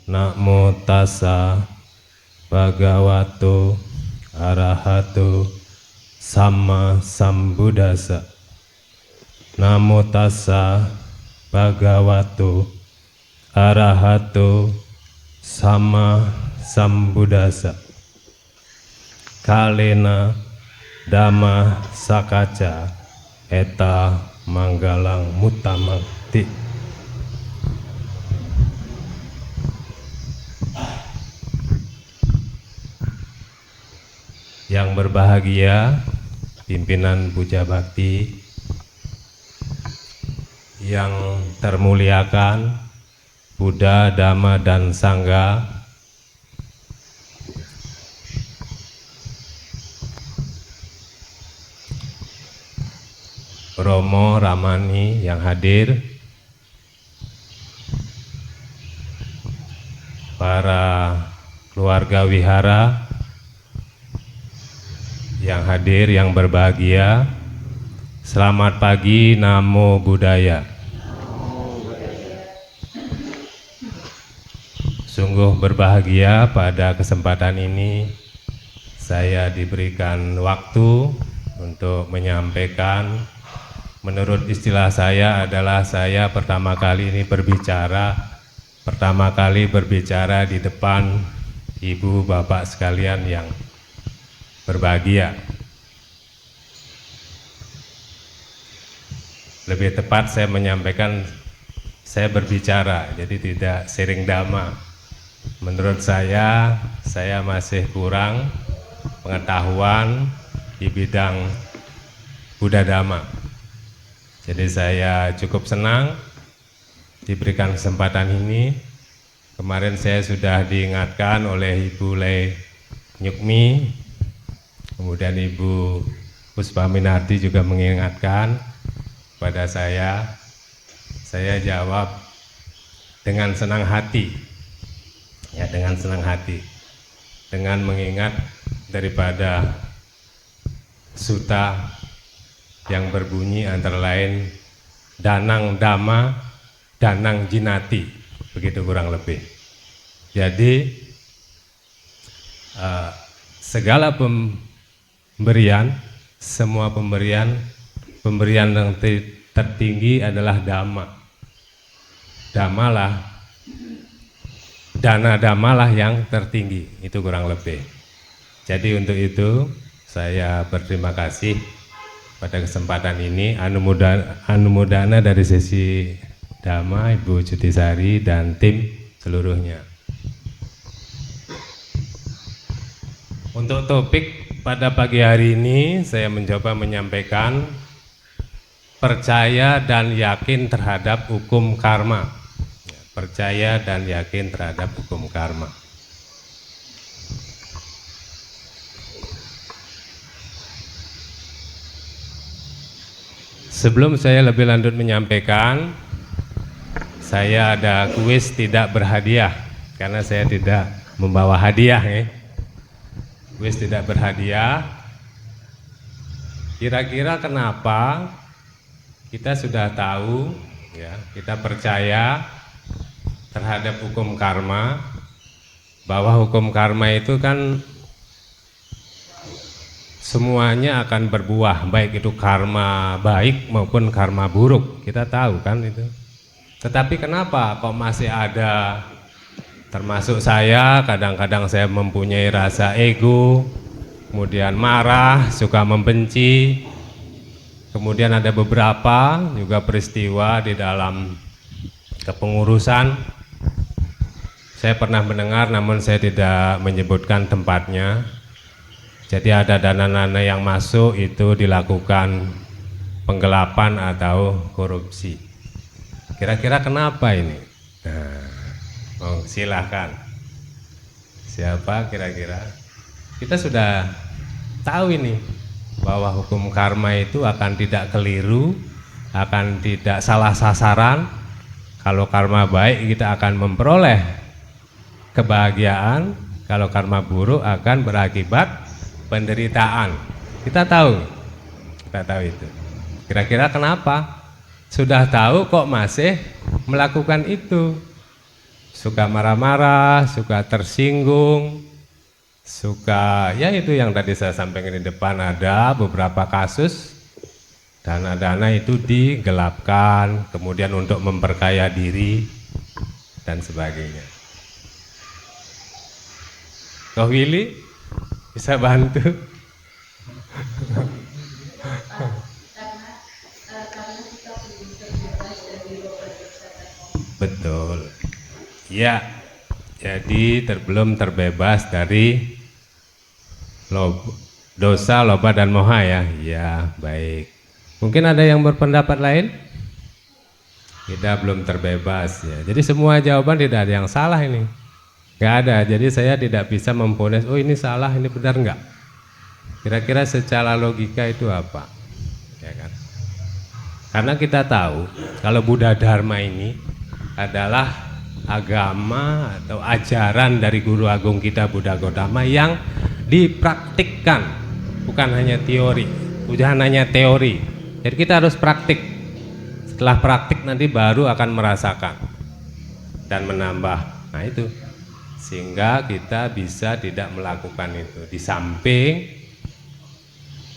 Namo tassa bhagavato arahato sama sambuddhassa. Namo tassa bhagavato arahato sama sambuddhassa. Kalena dhamma sakaca eta manggalang mutamati. Yang berbahagia pimpinan Puja Bakti, yang termuliakan Buddha, Dhamma, dan Sangha, Romo, Ramani yang hadir, para keluarga wihara yang hadir, yang berbahagia, selamat pagi, Namo Buddhaya. Sungguh berbahagia pada kesempatan ini saya diberikan waktu untuk menyampaikan, menurut istilah saya adalah saya pertama kali berbicara di depan ibu bapak sekalian yang berbahagia. Lebih tepat saya menyampaikan, saya berbicara, jadi tidak sharing dhamma. Menurut saya masih kurang pengetahuan di bidang Buddha Dhamma. Jadi saya cukup senang diberikan kesempatan ini. Kemarin saya sudah diingatkan oleh Ibu Le Nyukmi, kemudian Ibu Puspa Minarti juga mengingatkan pada saya jawab dengan senang hati, ya, dengan senang hati, dengan mengingat daripada sutta yang berbunyi antara lain Danang Dhamma, Danang Jinati, begitu kurang lebih. Jadi segala pemberian, semua pemberian yang tertinggi adalah dhamma. Dana dhammalah yang tertinggi, itu kurang lebih. Jadi untuk itu saya berterima kasih pada kesempatan ini, anumodana dari sesi Dhamma, Ibu Cutisari dan tim seluruhnya. Untuk topik pada pagi hari ini saya mencoba menyampaikan percaya dan yakin terhadap hukum karma. Percaya dan yakin terhadap hukum karma. Sebelum saya lebih lanjut menyampaikan, saya ada kuis tidak berhadiah karena saya tidak membawa hadiah, ya. Kuis tidak berhadiah. Kira-kira kenapa kita sudah tahu, ya, kita percaya terhadap hukum karma, bahwa hukum karma itu kan semuanya akan berbuah, baik itu karma baik maupun karma buruk, kita tahu kan itu. Tetapi kenapa kok masih ada, termasuk saya, kadang-kadang saya mempunyai rasa ego, kemudian marah, suka membenci. Kemudian ada beberapa juga peristiwa di dalam kepengurusan. Saya pernah mendengar namun saya tidak menyebutkan tempatnya. Jadi ada dana-dana yang masuk itu dilakukan penggelapan atau korupsi. Kira-kira kenapa ini? Nah, silahkan. Siapa kira-kira? Kita sudah tahu ini, bahwa hukum karma itu akan tidak keliru, akan tidak salah sasaran. Kalau karma baik kita akan memperoleh kebahagiaan, kalau karma buruk akan berakibat penderitaan. Kita tahu itu. Kira-kira kenapa? Sudah tahu kok masih melakukan itu. suka marah-marah, suka tersinggung, suka, ya itu yang tadi saya sampaikan di depan, ada beberapa kasus dana-dana itu digelapkan, kemudian untuk memperkaya diri dan sebagainya. Kau Willy bisa bantu? Betul. Ya, jadi belum terbebas dari dosa, loba dan moha ya. Ya, baik. Mungkin ada yang berpendapat lain? Kita belum terbebas ya. Jadi semua jawaban tidak ada yang salah ini. Nggak ada. Jadi saya tidak bisa memponis, oh ini salah, ini benar nggak. Kira-kira secara logika itu apa? Ya kan? Karena kita tahu kalau Buddha Dharma ini adalah agama atau ajaran dari Guru Agung kita Buddha Gautama yang dipraktikkan, bukan hanya teori, bukan hanya teori. Jadi kita harus praktik. Setelah praktik nanti baru akan merasakan dan menambah. Nah itu, sehingga kita bisa tidak melakukan itu. Di samping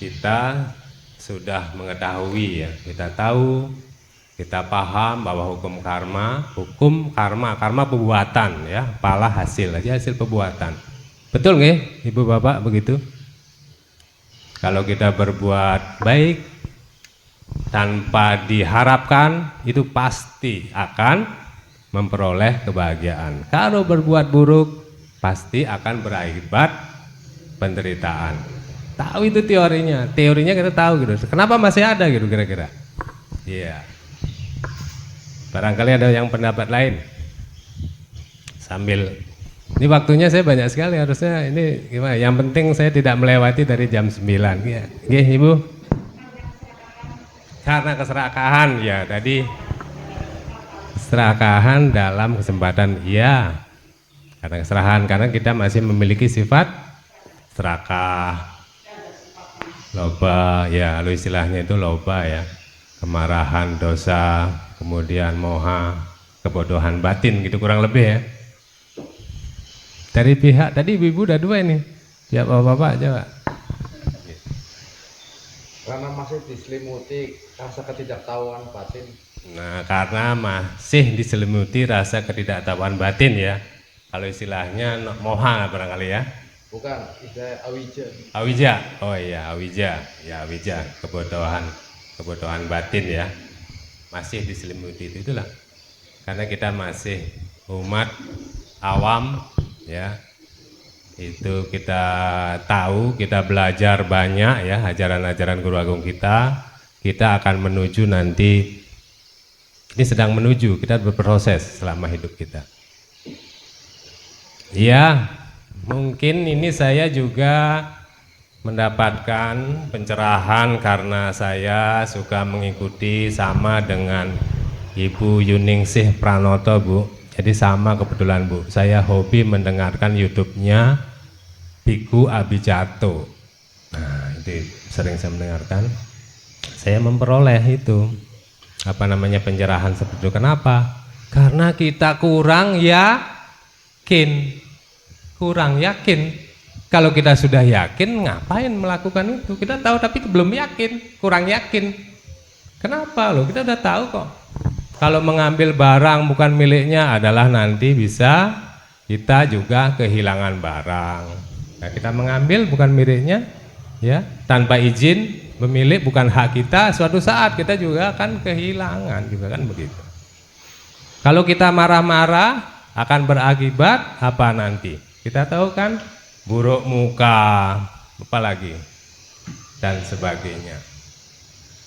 kita sudah mengetahui ya, kita tahu, kita paham bahwa hukum karma perbuatan ya, pala hasil aja, hasil perbuatan. Betul nggak Ibu Bapak begitu? Kalau kita berbuat baik tanpa diharapkan, itu pasti akan memperoleh kebahagiaan. Kalau berbuat buruk, pasti akan berakibat penderitaan. Tahu itu teorinya kita tahu gitu. Kenapa masih ada gitu kira-kira? Iya. Barangkali ada yang pendapat lain. Sambil ini waktunya saya banyak sekali, harusnya ini gimana? Yang penting saya tidak melewati dari jam 9. Ya. Nggih, Ibu. Karena keserakahan ya tadi. Keserakahan dalam kesempatan iya. Karena keserahan, karena kita masih memiliki sifat serakah. Loba ya, lalu istilahnya itu loba ya, kemarahan, dosa, kemudian moha, kebodohan batin gitu kurang lebih ya. Dari pihak tadi ibu udah dua ini, ya bapak coba. Karena masih diselimuti rasa ketidaktahuan batin. Nah karena masih diselimuti rasa ketidaktahuan batin ya, kalau istilahnya moha barangkali ya. Bukan, istilah awija. Awija, oh iya awija, ya awija, kebodohan batin ya, masih diselimuti itulah. Karena kita masih umat awam ya, itu kita tahu, kita belajar banyak ya ajaran-ajaran Guru Agung kita akan menuju nanti, ini sedang menuju, kita berproses selama hidup kita. Iya. Mungkin ini saya juga mendapatkan pencerahan karena saya suka mengikuti sama dengan Ibu Yuningsih Pranoto Bu. Jadi sama kebetulan Bu, saya hobi mendengarkan YouTube-nya Biku Abijato. Nah itu sering saya mendengarkan. Saya memperoleh itu pencerahan seperti itu. Kenapa? Karena kita kurang yakin. Kalau kita sudah yakin, ngapain melakukan itu? Kita tahu tapi belum yakin, kurang yakin. Kenapa loh? Kita udah tahu kok. Kalau mengambil barang bukan miliknya adalah nanti bisa kita juga kehilangan barang. Nah, kita mengambil bukan miliknya, ya tanpa izin pemilik, bukan hak kita. Suatu saat kita juga akan kehilangan, juga kan begitu. Kalau kita marah-marah akan berakibat apa nanti? Kita tahu kan, buruk muka, apa lagi, dan sebagainya.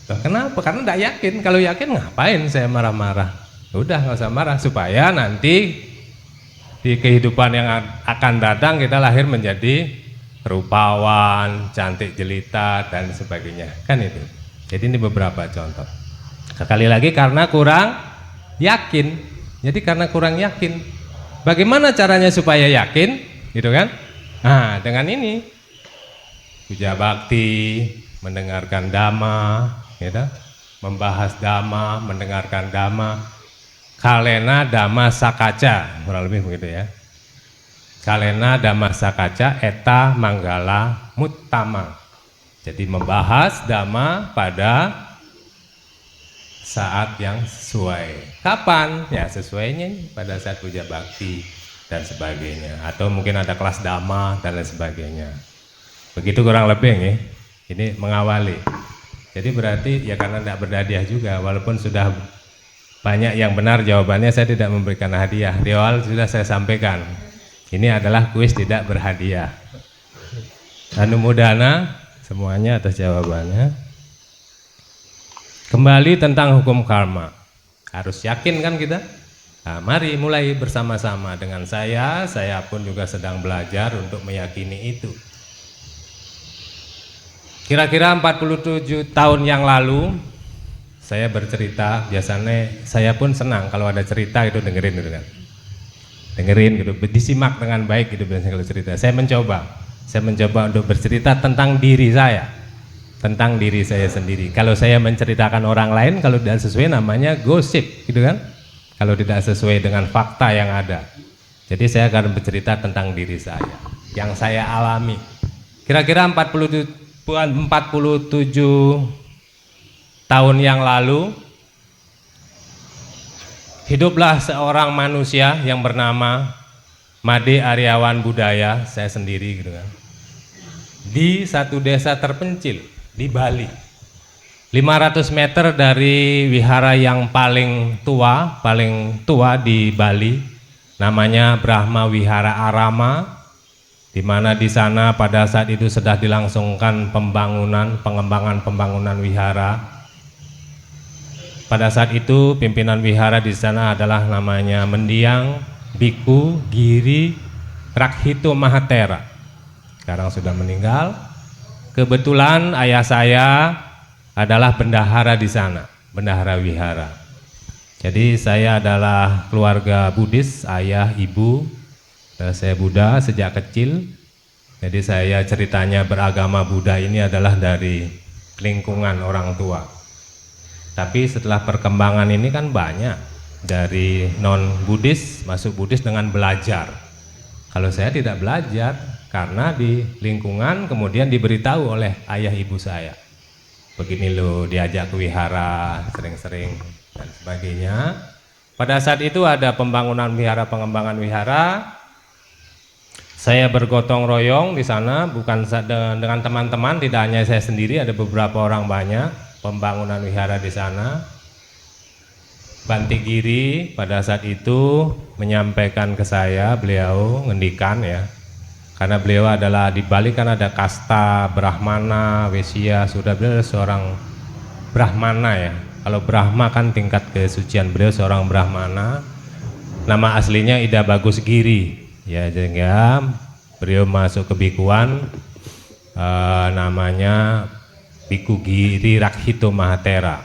Loh, kenapa? Karena tidak yakin. Kalau yakin ngapain saya marah-marah? Udah nggak usah marah, supaya nanti di kehidupan yang akan datang kita lahir menjadi rupawan, cantik jelita, dan sebagainya. Kan itu. Jadi ini beberapa contoh. Sekali lagi karena kurang yakin. Jadi karena kurang yakin. Bagaimana caranya supaya yakin, gitu kan? Nah, dengan ini puja bakti, mendengarkan dhamma, gitu, membahas dhamma, mendengarkan dhamma. Kalena Dhamma Sakaca, kurang lebih begitu ya. Kalena Dhamma Sakaca eta manggala muttama. Jadi membahas dhamma pada saat yang sesuai. Kapan? Ya sesuainya pada saat puja bakti dan sebagainya. Atau mungkin ada kelas dhamma dan lain sebagainya. Begitu kurang lebih ya. Ini mengawali. Jadi berarti ya karena tidak berhadiah juga, walaupun sudah banyak yang benar jawabannya, saya tidak memberikan hadiah. Di awal sudah saya sampaikan. Ini adalah kuis tidak berhadiah. Anumodana semuanya atas jawabannya. Kembali tentang hukum karma. Harus yakin kan kita? Nah, mari mulai bersama-sama dengan saya pun juga sedang belajar untuk meyakini itu. Kira-kira 47 tahun yang lalu saya bercerita, biasanya saya pun senang kalau ada cerita itu dengerin gitu kan. Dengerin gitu, disimak dengan baik gitu biasanya kalau cerita. Saya mencoba untuk bercerita tentang diri saya, tentang diri saya sendiri. Kalau saya menceritakan orang lain, kalau tidak sesuai namanya gosip gitu kan. Kalau tidak sesuai dengan fakta yang ada. Jadi saya akan bercerita tentang diri saya, yang saya alami. Kira-kira 47 tahun yang lalu, hiduplah seorang manusia yang bernama Made Aryawan Budaya, saya sendiri gitu kan, di satu desa terpencil di Bali, 500 meter dari wihara yang paling tua di Bali, namanya Brahma Wihara Arama, di mana di sana pada saat itu sudah dilangsungkan pengembangan pembangunan wihara. Pada saat itu pimpinan wihara di sana adalah namanya Mendiang Biku Giri Rakhito Mahatera. Sekarang sudah meninggal. Kebetulan ayah saya adalah bendahara di sana, bendahara wihara. Jadi saya adalah keluarga Buddhis, ayah, ibu. Saya Buddha sejak kecil. Jadi saya ceritanya beragama Buddha ini adalah dari lingkungan orang tua. Tapi setelah perkembangan ini kan banyak dari non-Buddhis masuk Buddhis dengan belajar. Kalau saya tidak belajar karena di lingkungan kemudian diberitahu oleh ayah ibu saya. Begini loh, diajak ke wihara sering-sering dan sebagainya. Pada saat itu ada pembangunan wihara, pengembangan wihara. Saya bergotong royong di sana, bukan dengan teman-teman, tidak hanya saya sendiri, ada beberapa orang banyak. Pembangunan wihara di sana. Bante Giri pada saat itu menyampaikan ke saya, beliau ngendikan ya, karena beliau adalah di Bali kan ada kasta Brahmana, Wesya, sudah beliau seorang Brahmana ya. Kalau Brahma kan tingkat kesucian, beliau seorang Brahmana. Nama aslinya Ida Bagus Giri ya, sehingga beliau masuk ke bikuan, namanya Biku Giri Rakhito Mahatera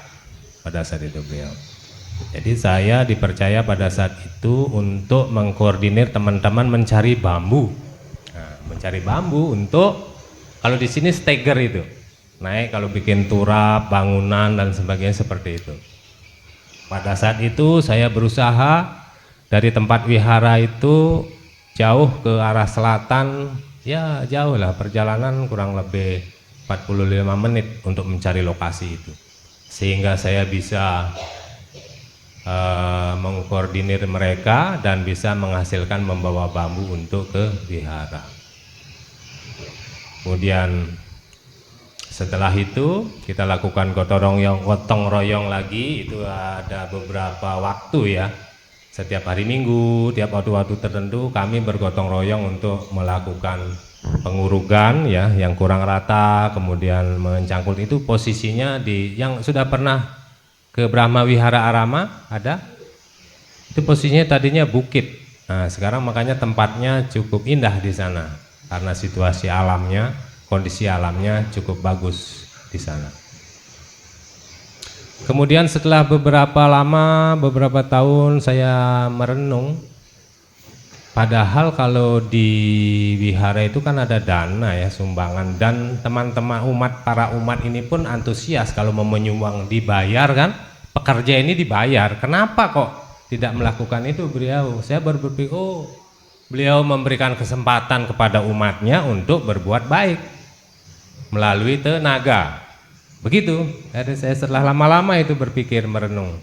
pada saat itu beliau. Jadi saya dipercaya pada saat itu untuk mengkoordinir teman-teman mencari bambu. Nah, mencari bambu untuk, kalau di sini steger itu, naik kalau bikin turap, bangunan dan sebagainya seperti itu. Pada saat itu saya berusaha dari tempat wihara itu jauh ke arah selatan, ya jauh lah, perjalanan kurang lebih 45 menit untuk mencari lokasi itu, sehingga saya bisa mengkoordinir mereka dan bisa menghasilkan membawa bambu untuk ke wihara. Kemudian setelah itu kita lakukan gotong royong lagi, itu ada beberapa waktu ya, setiap hari Minggu, tiap waktu-waktu tertentu kami bergotong royong untuk melakukan pengurugan ya, yang kurang rata, kemudian mencangkul. Itu posisinya di yang sudah pernah ke Brahma Wihara Arama ada, itu posisinya tadinya bukit. Nah sekarang makanya tempatnya cukup indah di sana karena situasi alamnya, kondisi alamnya cukup bagus di sana. Kemudian setelah beberapa tahun saya merenung. Padahal kalau di wihara itu kan ada dana ya, sumbangan, dan teman-teman para umat ini pun antusias kalau mau menyumbang, dibayar kan, pekerja ini dibayar. Kenapa kok tidak melakukan itu beliau. Saya baru berpikir, oh beliau memberikan kesempatan kepada umatnya untuk berbuat baik melalui tenaga. Begitu. Jadi saya setelah lama-lama itu berpikir merenung.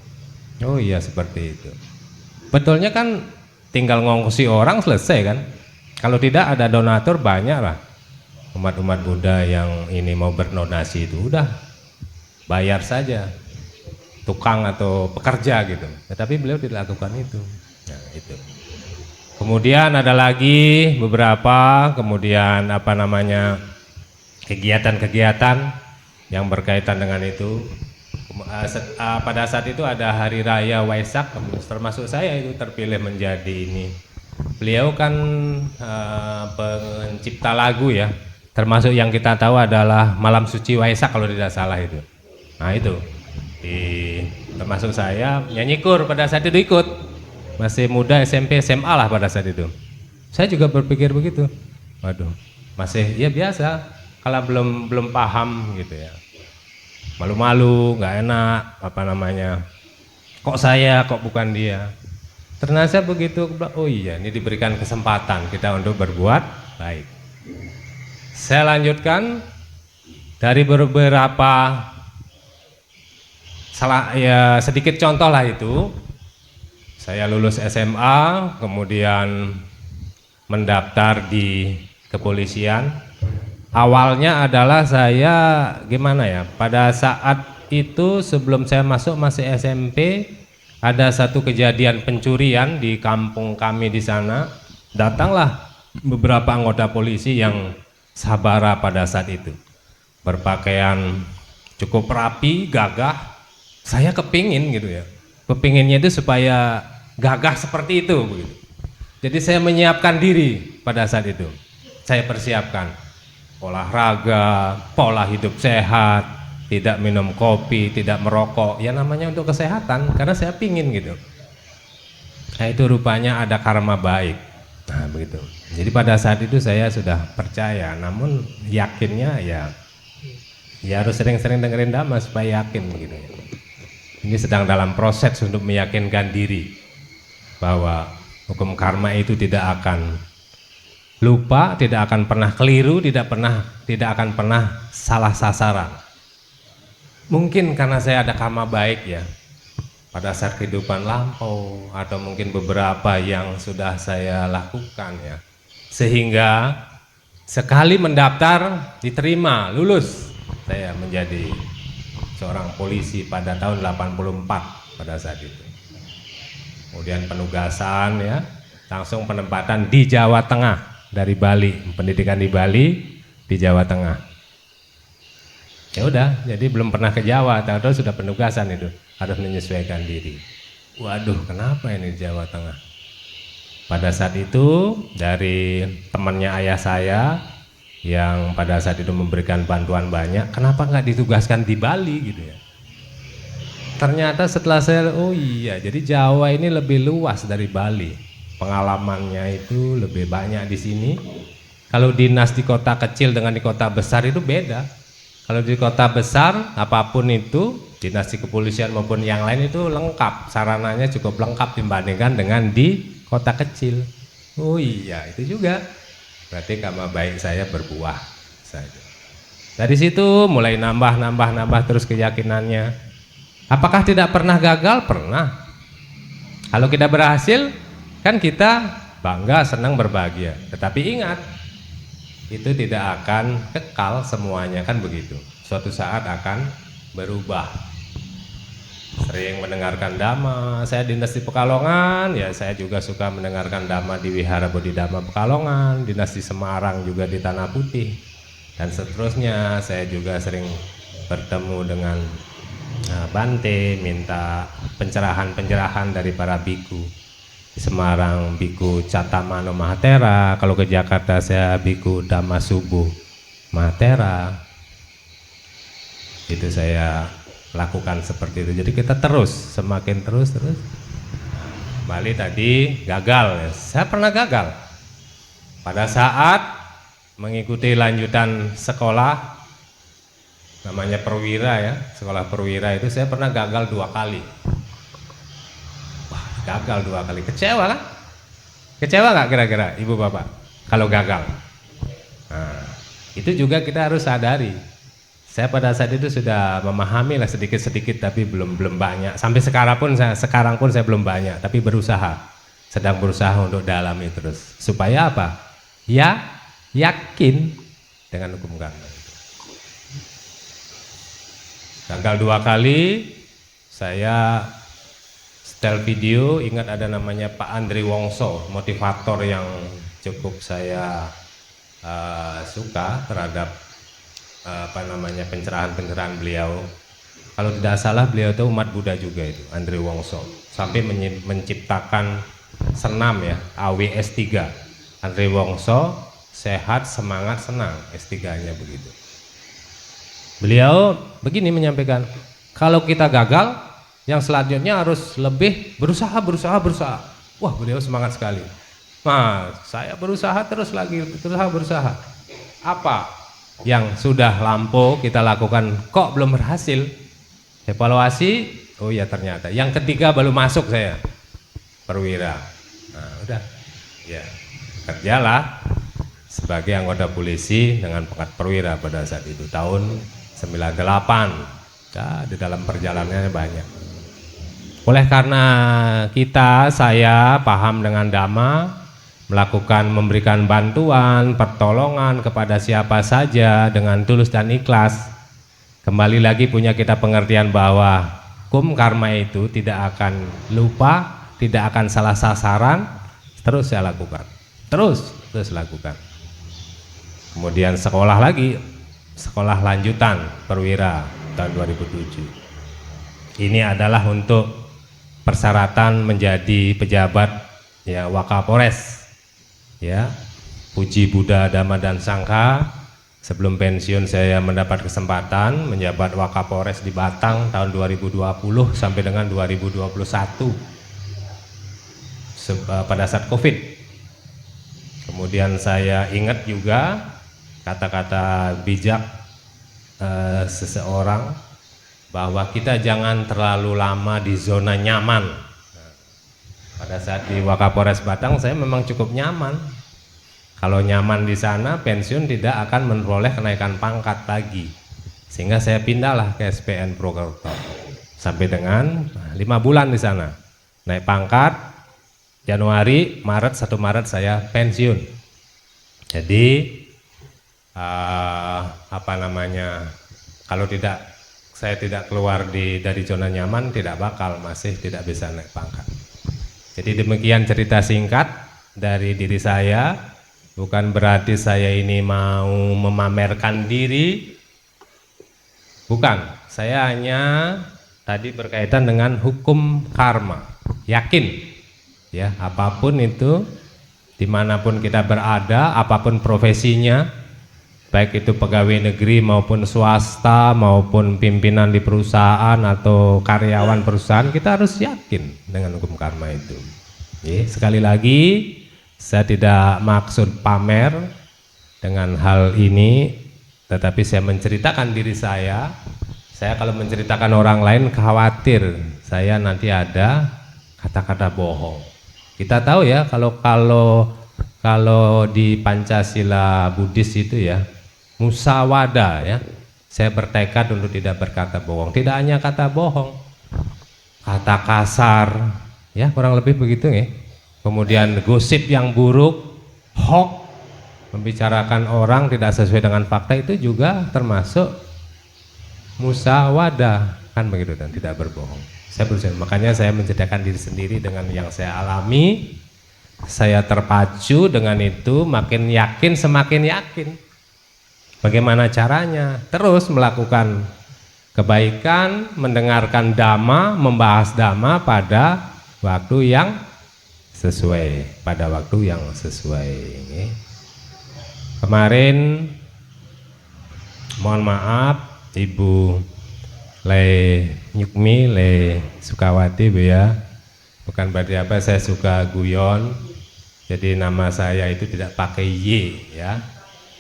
Oh iya seperti itu. Betulnya kan tinggal ngongkosi orang selesai kan. Kalau tidak ada donatur banyak lah. Umat-umat Buddha yang ini mau berdonasi itu udah bayar saja. Tukang atau pekerja gitu. Tetapi beliau tidak lakukan itu. Nah, itu. Kemudian ada lagi beberapa kemudian kegiatan-kegiatan yang berkaitan dengan itu. Pada saat itu ada hari raya Waisak, termasuk saya itu terpilih menjadi ini. Beliau kan pencipta lagu ya. Termasuk yang kita tahu adalah Malam Suci Waisak kalau tidak salah itu. Nah itu. Termasuk saya nyanyi kur pada saat itu ikut, masih muda SMP SMA lah pada saat itu. Saya juga berpikir begitu, waduh masih ya biasa kalau belum paham gitu ya, malu-malu nggak enak kok saya kok bukan dia. Ternyata begitu, oh iya ini diberikan kesempatan kita untuk berbuat baik. Saya lanjutkan dari beberapa sedikit contoh lah itu. Saya lulus SMA, kemudian mendaftar di kepolisian. Awalnya adalah saya gimana ya, pada saat itu sebelum saya masuk masih SMP, ada satu kejadian pencurian di kampung kami di sana. Datanglah beberapa anggota polisi yang sabara pada saat itu, berpakaian cukup rapi, gagah. Saya kepingin gitu ya, kepinginnya itu supaya gagah seperti itu begitu. Jadi saya menyiapkan diri pada saat itu. Saya persiapkan olahraga, pola hidup sehat, tidak minum kopi, tidak merokok, ya namanya untuk kesehatan, karena saya pingin gitu. Nah itu rupanya ada karma baik. Nah begitu. Jadi pada saat itu saya sudah percaya, namun yakinnya ya harus sering-sering dengerin dhamma supaya yakin begitu ya. Ini sedang dalam proses untuk meyakinkan diri bahwa hukum karma itu tidak akan lupa, tidak akan pernah keliru, tidak akan pernah salah sasaran. Mungkin karena saya ada karma baik ya, pada saat kehidupan lampau atau mungkin beberapa yang sudah saya lakukan ya, sehingga sekali mendaftar diterima, lulus, saya menjadi seorang polisi pada tahun 84 pada saat itu. Kemudian penugasan ya, langsung penempatan di Jawa Tengah dari Bali, pendidikan di Bali di Jawa Tengah. Ya udah, jadi belum pernah ke Jawa, tahu-tahu sudah penugasan itu, harus menyesuaikan diri. Waduh, kenapa ini di Jawa Tengah? Pada saat itu dari temannya ayah saya yang pada saat itu memberikan bantuan banyak, kenapa nggak ditugaskan di Bali gitu ya? Ternyata setelah saya, oh iya, jadi Jawa ini lebih luas dari Bali, pengalamannya itu lebih banyak di sini. Kalau dinas di kota kecil dengan di kota besar itu beda. Kalau di kota besar apapun itu, dinas di kepolisian maupun yang lain itu lengkap, sarananya cukup lengkap dibandingkan dengan di kota kecil. Oh iya, itu juga. Berarti karma baik saya berbuah saja. Dari situ mulai nambah terus keyakinannya. Apakah tidak pernah gagal? Pernah. Kalau kita berhasil, kan kita bangga, senang, berbahagia. Tetapi ingat, itu tidak akan kekal semuanya, kan begitu. Suatu saat akan berubah. Sering mendengarkan dhamma, saya dinas di Pekalongan, ya saya juga suka mendengarkan dhamma di Wihara Bodhidharma Pekalongan, dinas di Semarang juga di Tanah Putih, dan seterusnya. Saya juga sering bertemu dengan Bante, minta pencerahan dari para biku. Di Semarang biku Catamano Mahatera, kalau ke Jakarta saya biku Dhamma Subuh Mahatera. Itu saya lakukan seperti itu. Jadi kita semakin terus. Bali tadi gagal ya. Saya pernah gagal pada saat mengikuti lanjutan sekolah namanya perwira ya, sekolah perwira itu saya pernah gagal 2 kali. Wah, gagal 2 kali, kecewa kan? Kecewa nggak kira-kira ibu bapak kalau gagal? Nah, itu juga kita harus sadari. Saya pada saat itu sudah memahami lah sedikit-sedikit, tapi belum banyak. Sampai sekarang pun saya belum banyak, tapi sedang berusaha untuk dalami terus. Supaya apa? Ya, yakin dengan hukum karma. Gagal 2 kali, saya setel video, ingat ada namanya Pak Andri Wongso, motivator yang cukup saya suka terhadap pencerahan beliau. Kalau tidak salah beliau itu umat Buddha juga itu, Andri Wongso. Sampai menciptakan senam ya, AWS 3. Andri Wongso, sehat, semangat, senang, S3-nya begitu. Beliau begini menyampaikan, kalau kita gagal, yang selanjutnya harus lebih berusaha. Wah, beliau semangat sekali. Nah, saya berusaha terus lagi, berusaha. Apa yang sudah lampau kita lakukan kok belum berhasil? Evaluasi, oh ya ternyata. Yang ketiga baru masuk saya, perwira. Nah, udah, ya kerjalah sebagai anggota polisi dengan pangkat perwira pada saat itu tahun 98. Ya, di dalam perjalanannya banyak. Oleh karena saya paham dengan Dhamma, memberikan bantuan, pertolongan kepada siapa saja dengan tulus dan ikhlas. Kembali lagi punya kita pengertian bahwa hukum karma itu tidak akan lupa, tidak akan salah sasaran, terus saya lakukan. Terus lakukan. Kemudian sekolah lanjutan perwira tahun 2007. Ini adalah untuk persyaratan menjadi pejabat ya Wakapolres. Ya, puji Buddha, Dhamma dan Sangha. Sebelum pensiun saya mendapat kesempatan menjabat Wakapolres di Batang tahun 2020 sampai dengan 2021 pada saat Covid. Kemudian saya ingat juga kata-kata bijak seseorang bahwa kita jangan terlalu lama di zona nyaman. Pada saat di Wakapolres Batang saya memang cukup nyaman. Kalau nyaman di sana, pensiun tidak akan memperoleh kenaikan pangkat lagi. Sehingga saya pindahlah ke SPN Purwokerto. Sampai dengan 5 bulan di sana. Naik pangkat, Januari, Maret, 1 Maret saya pensiun. Jadi kalau saya tidak keluar dari zona nyaman, masih tidak bisa naik pangkat. Jadi demikian cerita singkat dari diri saya. Bukan berarti saya ini mau memamerkan diri, bukan. Saya hanya tadi berkaitan dengan hukum karma. Yakin, ya apapun itu, dimanapun kita berada, apapun profesinya, baik itu pegawai negeri maupun swasta maupun pimpinan di perusahaan atau karyawan perusahaan, kita harus yakin dengan hukum karma itu. Sekali lagi, saya tidak maksud pamer dengan hal ini, tetapi saya menceritakan diri saya. Saya kalau menceritakan orang lain khawatir saya nanti ada kata-kata bohong. Kita tahu ya kalau di Pancasila Buddhis itu ya musawada ya. Saya bertekad untuk tidak berkata bohong. Tidak hanya kata bohong, kata kasar, ya kurang lebih begitu ya. Kemudian gosip yang buruk, hoax, membicarakan orang tidak sesuai dengan fakta itu juga termasuk musawada, kan begitu, dan tidak berbohong. Saya berusaha, makanya saya menceritakan diri sendiri dengan yang saya alami. Saya terpacu dengan itu, makin yakin semakin yakin. Bagaimana caranya? Terus melakukan kebaikan, mendengarkan Dhamma, membahas Dhamma pada waktu yang sesuai, Kemarin mohon maaf Ibu Le Nyukmi, Le Sukawati Bu ya, bukan berarti apa saya suka guyon, jadi nama saya itu tidak pakai Y ya,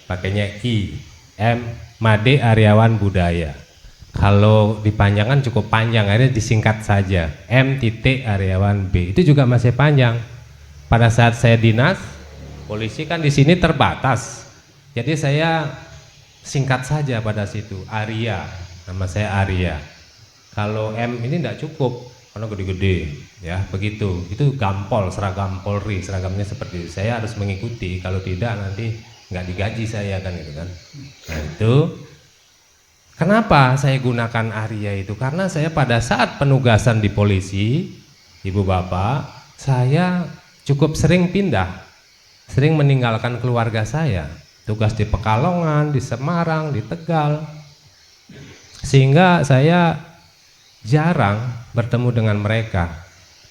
pakainya I, M Made Aryawan Budaya. Kalau dipanjangkan cukup panjang, akhirnya disingkat saja M. Aryawan B. Itu juga masih panjang. Pada saat saya dinas polisi kan di sini terbatas, jadi saya singkat saja pada situ, Arya, nama saya Arya. Kalau M ini tidak cukup karena gede-gede, ya begitu. Itu gampol, seragam Polri, seragamnya seperti itu. Saya harus mengikuti, kalau tidak nanti nggak digaji saya kan, gitu kan. Nah itu. Kenapa saya gunakan Arya itu? Karena saya pada saat penugasan di polisi, ibu bapak, saya cukup sering pindah, sering meninggalkan keluarga saya, tugas di Pekalongan, di Semarang, di Tegal, sehingga saya jarang bertemu dengan mereka.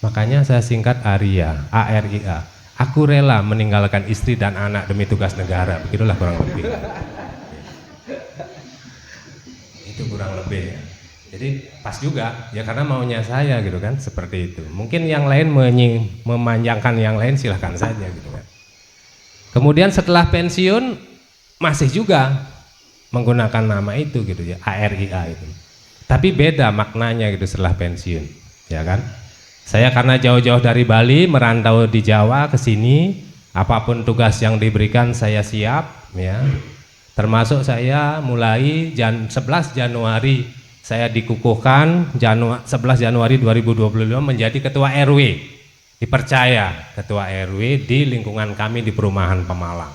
Makanya saya singkat Arya, ARIA. Aku rela meninggalkan istri dan anak demi tugas negara, begitulah kurang lebih. Itu kurang lebih ya. Jadi pas juga ya, karena maunya saya gitu kan, seperti itu. Mungkin yang lain memanjangkan yang lain, silahkan saja gitu kan. Kemudian setelah pensiun masih juga menggunakan nama itu gitu ya, ARIA itu. Tapi beda maknanya gitu setelah pensiun, ya kan? Saya karena jauh-jauh dari Bali merantau di Jawa ke sini, apapun tugas yang diberikan saya siap ya. Termasuk saya mulai 11 Januari saya dikukuhkan 11 Januari 2025 menjadi ketua RW. Dipercaya ketua RW di lingkungan kami di perumahan Pemalang.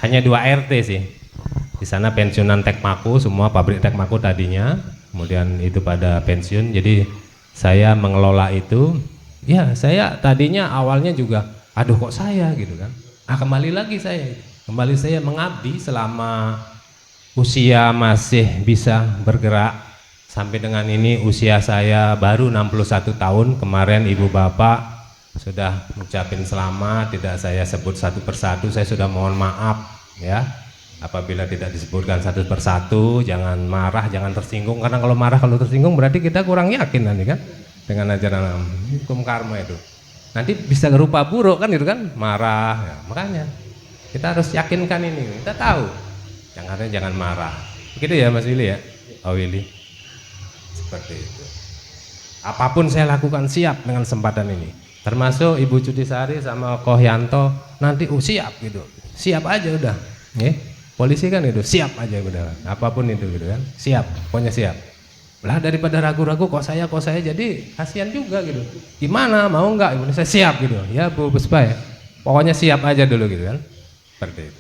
Hanya 2 RT sih. Di sana pensiunan Tekmaku, semua pabrik Tekmaku tadinya, kemudian itu pada pensiun. Jadi saya mengelola itu. Ya, saya tadinya awalnya juga aduh kok saya gitu kan. Kembali lagi saya mengabdi selama usia masih bisa bergerak sampai dengan ini usia saya baru 61 tahun. Kemarin ibu bapak sudah mengucapin selamat, tidak saya sebut satu persatu, saya sudah mohon maaf ya apabila tidak disebutkan satu persatu. Jangan marah, jangan tersinggung, karena kalau marah, kalau tersinggung berarti kita kurang yakin nanti kan dengan ajaran hukum karma itu. Nanti bisa berupa buruk kan itu kan, marah ya. Makanya kita harus yakinkan ini, kita tahu. Jangan marah. Begitu ya Mas Willy ya, Pak Willy. Seperti itu. Apapun saya lakukan siap dengan kesempatan ini. Termasuk Ibu Cudisari sama Kohyanto nanti siap gitu. Siap aja udah. Polisi kan itu siap aja udah. Apapun itu gitu kan. Siap, pokoknya siap. Lah daripada ragu-ragu kok saya jadi kasihan juga gitu. Gimana mau enggak? Ibu saya siap gitu. Ya Bu Puspa ya. Pokoknya siap aja dulu gitu kan. Seperti itu.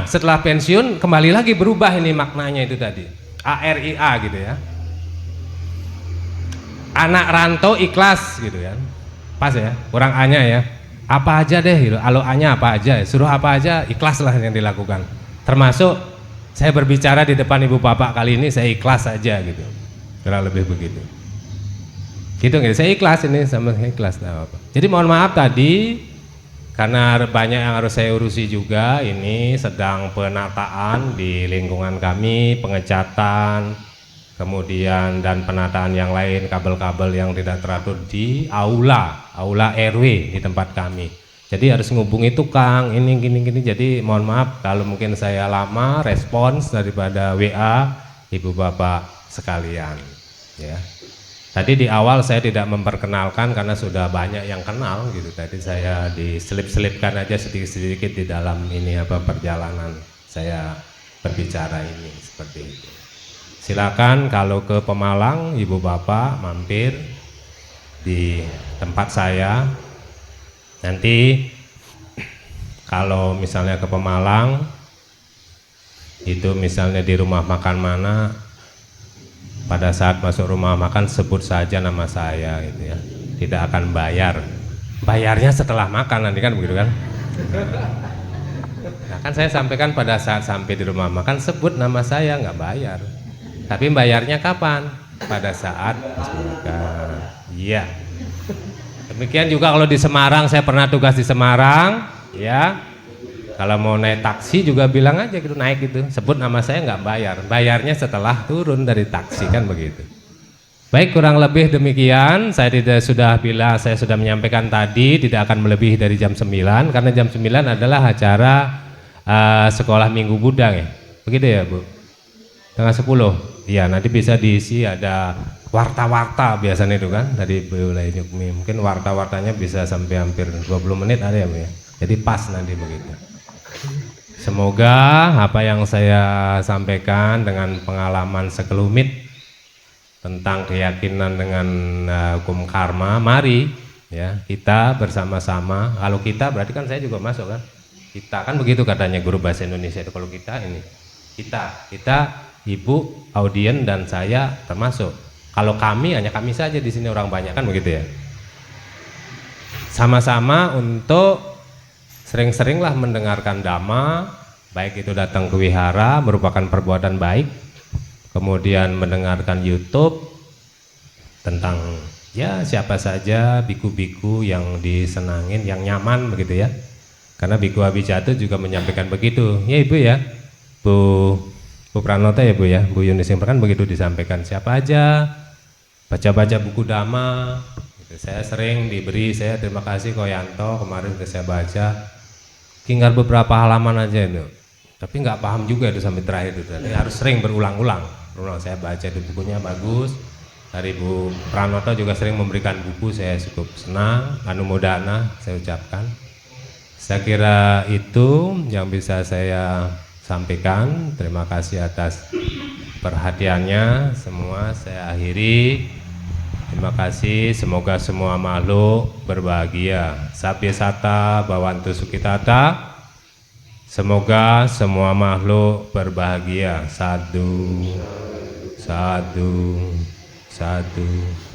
Setelah pensiun kembali lagi berubah ini maknanya itu tadi. ARIA gitu ya. Anak rantau ikhlas gitu ya. Pas ya, kurang A-nya ya. Apa aja deh gitu. Kalau A-nya apa aja, suruh apa aja ikhlas lah yang dilakukan. Termasuk saya berbicara di depan ibu bapak kali ini saya ikhlas saja gitu. Kurang lebih begitu. Gitu saya ikhlas ini sama ikhlas apa. Jadi mohon maaf tadi karena banyak yang harus saya urusi juga, ini sedang penataan di lingkungan kami, pengecatan, kemudian dan penataan yang lain, kabel-kabel yang tidak teratur di aula RW di tempat kami. Jadi harus ngubungi tukang, ini gini, jadi mohon maaf kalau mungkin saya lama respons daripada WA ibu bapak sekalian ya. Tadi di awal saya tidak memperkenalkan karena sudah banyak yang kenal gitu. Tadi saya diselip-selipkan aja sedikit-sedikit di dalam ini perjalanan saya berbicara ini seperti itu. Silakan kalau ke Pemalang ibu bapak mampir di tempat saya. Nanti kalau misalnya ke Pemalang itu misalnya di rumah makan mana, pada saat masuk rumah makan sebut saja nama saya gitu ya. Tidak akan bayar. Bayarnya setelah makan nanti kan begitu kan. Nah kan saya sampaikan pada saat sampai di rumah makan sebut nama saya, nggak bayar. Tapi bayarnya kapan? Pada saat makan. Iya. Demikian juga kalau di Semarang, saya pernah tugas di Semarang ya. Kalau mau naik taksi juga bilang aja gitu, naik gitu, sebut nama saya, nggak bayar. Bayarnya setelah turun dari taksi kan begitu. Baik, kurang lebih demikian. Saya sudah menyampaikan tadi tidak akan melebihi dari jam 9 karena jam 9 adalah acara sekolah Minggu Buddha ya. Begitu ya Bu? Setengah 10. Iya, nanti bisa diisi ada warta-warta biasanya itu kan dari Bu Lainukmi. Mungkin warta-wartanya bisa sampai hampir 20 menit ada ya Bu ya. Jadi pas nanti begitu. Semoga apa yang saya sampaikan dengan pengalaman sekelumit tentang keyakinan dengan hukum karma, mari ya kita bersama-sama. Kalau kita berarti kan saya juga masuk kan. Kita kan begitu katanya guru bahasa Indonesia itu, kalau kita ini kita ibu, audien dan saya termasuk. Kalau kami hanya kami saja di sini, orang banyak kan begitu ya. Sama-sama untuk sering-seringlah mendengarkan dhamma, baik itu datang ke wihara merupakan perbuatan baik, kemudian mendengarkan YouTube tentang ya siapa saja biku-biku yang disenangin, yang nyaman begitu ya. Karena Biku Abijatu juga menyampaikan begitu. Ya Ibu ya, Bu Pranoto ya Bu ya, Bu Yunis kan begitu disampaikan. Siapa aja baca-baca buku dhamma. Gitu. Saya sering diberi, saya terima kasih Koyanto kemarin saya baca. Tinggal beberapa halaman aja itu. Tapi nggak paham juga itu sampai terakhir itu. Jadi harus sering berulang-ulang. Saya baca itu bukunya bagus. Dari Bu Pranoto juga sering memberikan buku, saya cukup senang. Anumodana saya ucapkan. Saya kira itu yang bisa saya sampaikan. Terima kasih atas perhatiannya semua. Saya akhiri. Terima kasih. Semoga semua makhluk berbahagia. Sabya sata bhavantu sukhitata. Semoga semua makhluk berbahagia. Sadhu, sadhu, sadhu.